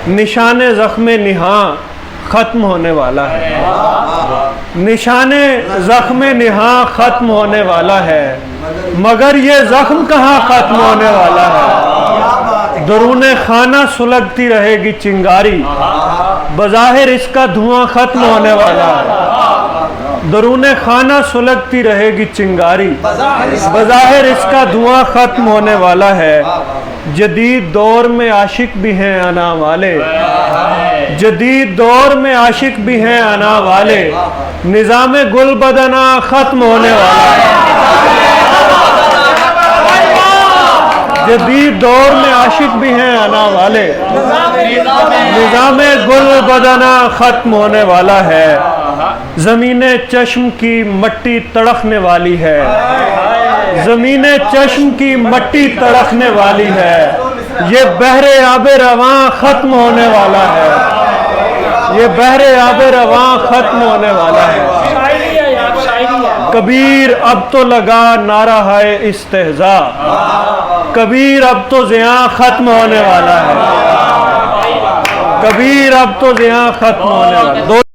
نشان زخم نہاں ختم ہونے والا ہے، نشان زخم نہاں ختم ہونے والا ہے، مگر یہ زخم کہاں ختم ہونے والا ہے۔ درون خانہ سلگتی رہے گی چنگاری، بظاہر اس کا دھواں ختم ہونے والا ہے۔ درون خانہ سلگتی رہے گی چنگاری، بظاہر اس کا دھواں ختم ہونے والا ہے۔ جدید دور میں عاشق بھی ہیں انا والے، جدید دور میں عاشق بھی ہیں انا والے، نظام گل بدنا ختم ہونے والا ہے۔ جدید دور میں عاشق بھی ہیں انا والے، نظام گل بدنا ختم ہونے والا ہے۔ زمین چشم کی مٹی تڑکنے والی ہے، زمین چشم کی مٹی تڑکنے والی ہے، یہ بحر آب رواں ختم ہونے والا ہے، یہ بحر آب رواں ختم ہونے والا ہے۔ کبیر اب تو لگا نعرہ ہے استہزاء، کبیر اب تو زیاں ختم ہونے والا ہے، کبیر اب تو زیاں ختم ہونے والا ہے۔